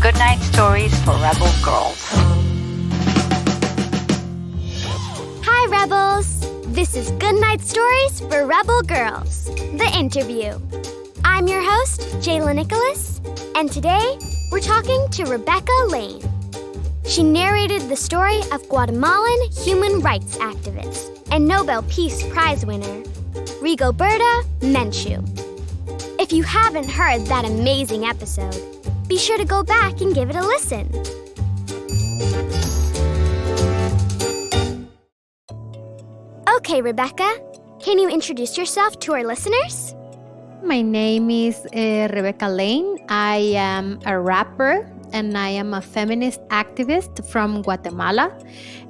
Goodnight Stories for Rebel Girls. Hi, Rebels! This is Goodnight Stories for Rebel Girls, the interview. I'm your host, Jayla Nicholas, and today we're talking to Rebeca Lane. She narrated the story of Guatemalan human rights activist and Nobel Peace Prize winner, Rigoberta Menchú. If you haven't heard that amazing episode, be sure to go back and give it a listen. Okay, Rebeca, can you introduce yourself to our listeners? My name is Rebeca Lane. I am a rapper and I am a feminist activist from Guatemala.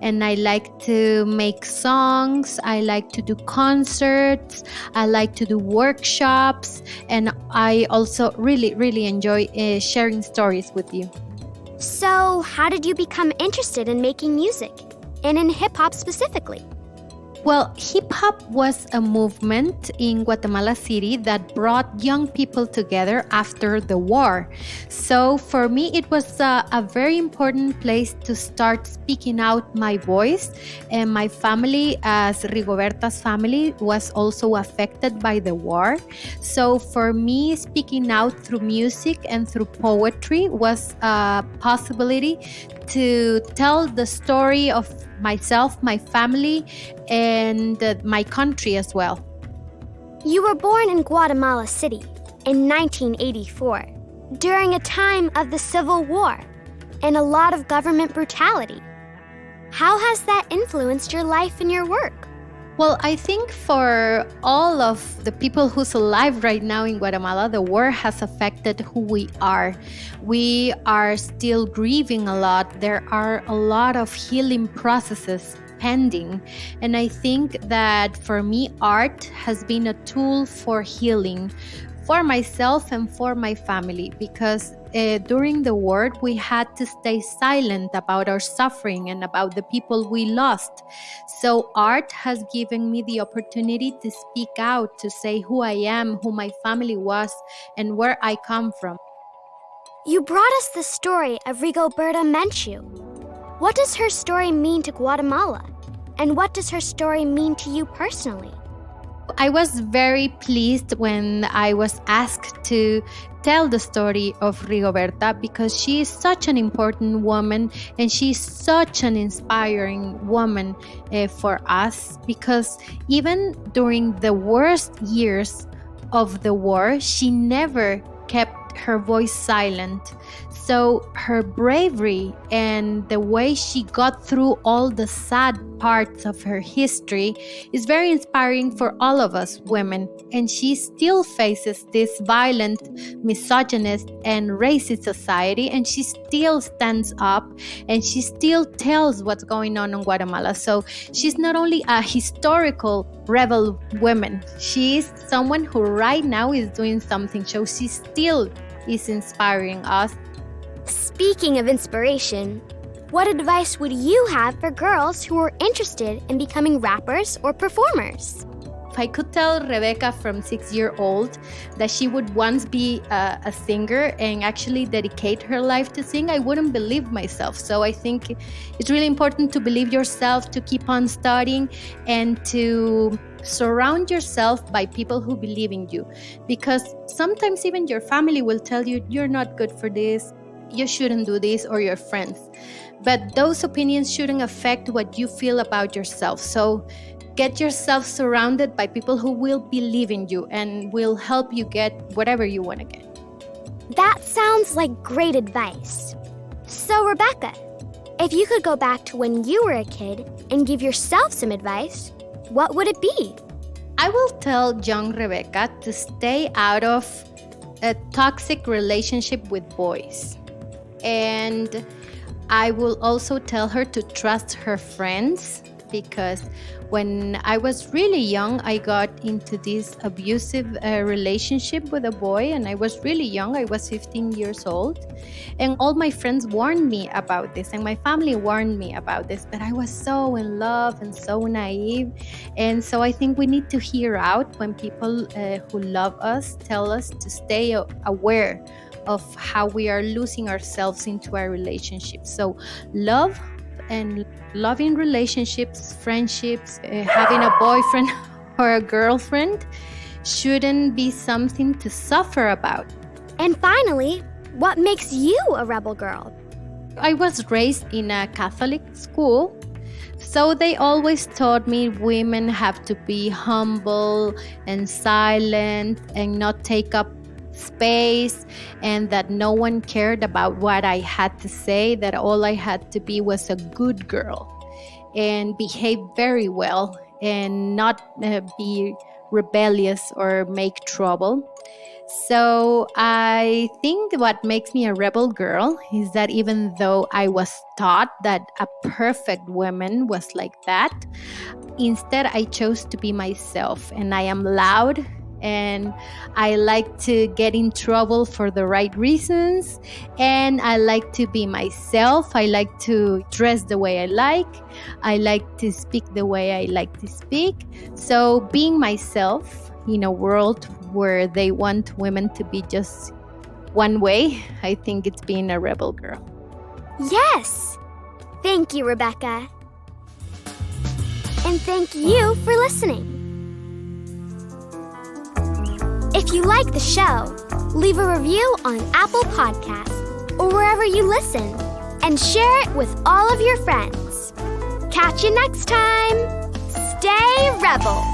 And I like to make songs, I like to do concerts, I like to do workshops, and I also really enjoy sharing stories with you. So, how did you become interested in making music, and in hip-hop specifically? Well, hip-hop was a movement in Guatemala City that brought young people together after the war. So for me, it was a very important place to start speaking out my voice. And my family, as Rigoberta's family, was also affected by the war. So for me, speaking out through music and through poetry was a possibility to tell the story of myself, my family, and my country as well. You were born in Guatemala City in 1984, during a time of the Civil War and a lot of government brutality. How has that influenced your life and your work? Well, I think for all of the people who's alive right now in Guatemala, the war has affected who we are. We are still grieving a lot. There are a lot of healing processes pending. And I think that for me, art has been a tool for healing for myself and for my family, because during the war, we had to stay silent about our suffering and about the people we lost. So art has given me the opportunity to speak out, to say who I am, who my family was, and where I come from. You brought us the story of Rigoberta Menchú. What does her story mean to Guatemala? And what does her story mean to you personally? I was very pleased when I was asked to tell the story of Rigoberta, because she is such an important woman and she's such an inspiring woman for us, because even during the worst years of the war, she never kept her voice silent. So her bravery and the way she got through all the sad parts of her history is very inspiring for all of us women. And she still faces this violent, misogynist, and racist society, and she still stands up and she still tells what's going on in Guatemala. So she's not only a historical rebel woman, she is someone who right now is doing something. So she still is inspiring us. Speaking of inspiration, what advice would you have for girls who are interested in becoming rappers or performers? If I could tell Rebeca from 6-year-old that she would once be a singer and actually dedicate her life to sing, I wouldn't believe myself. So I think it's really important to believe yourself, to keep on studying, and to surround yourself by people who believe in you. Because sometimes even your family will tell you, you're not good for this, you shouldn't do this, or your friends. But those opinions shouldn't affect what you feel about yourself. So get yourself surrounded by people who will believe in you and will help you get whatever you want to get. That sounds like great advice. So, Rebeca, if you could go back to when you were a kid and give yourself some advice, what would it be? I will tell young Rebeca to stay out of a toxic relationship with boys. And I will also tell her to trust her friends because when I was really young, I got into this abusive relationship with a boy, and I was really young. I was 15 years old, and all my friends warned me about this, and my family warned me about this, but I was so in love and so naive. And so I think we need to hear out when people who love us tell us to stay aware of how we are losing ourselves into our relationships. So love and loving relationships, friendships, having a boyfriend or a girlfriend shouldn't be something to suffer about. And finally, what makes you a rebel girl? I was raised in a Catholic school, so they always taught me women have to be humble and silent and not take up space, and that no one cared about what I had to say, that all I had to be was a good girl and behave very well and not be rebellious or make trouble. So I think what makes me a rebel girl is that even though I was taught that a perfect woman was like that, instead I chose to be myself, and I am loud, and I like to get in trouble for the right reasons, and I like to be myself. I like to dress the way I like to speak the way I like to speak. So being myself in a world where they want women to be just one way, I think it's being a rebel girl. Yes! Thank you, Rebecca. And thank you for listening. If you like the show, leave a review on Apple Podcasts or wherever you listen, and share it with all of your friends. Catch you next time. Stay rebel.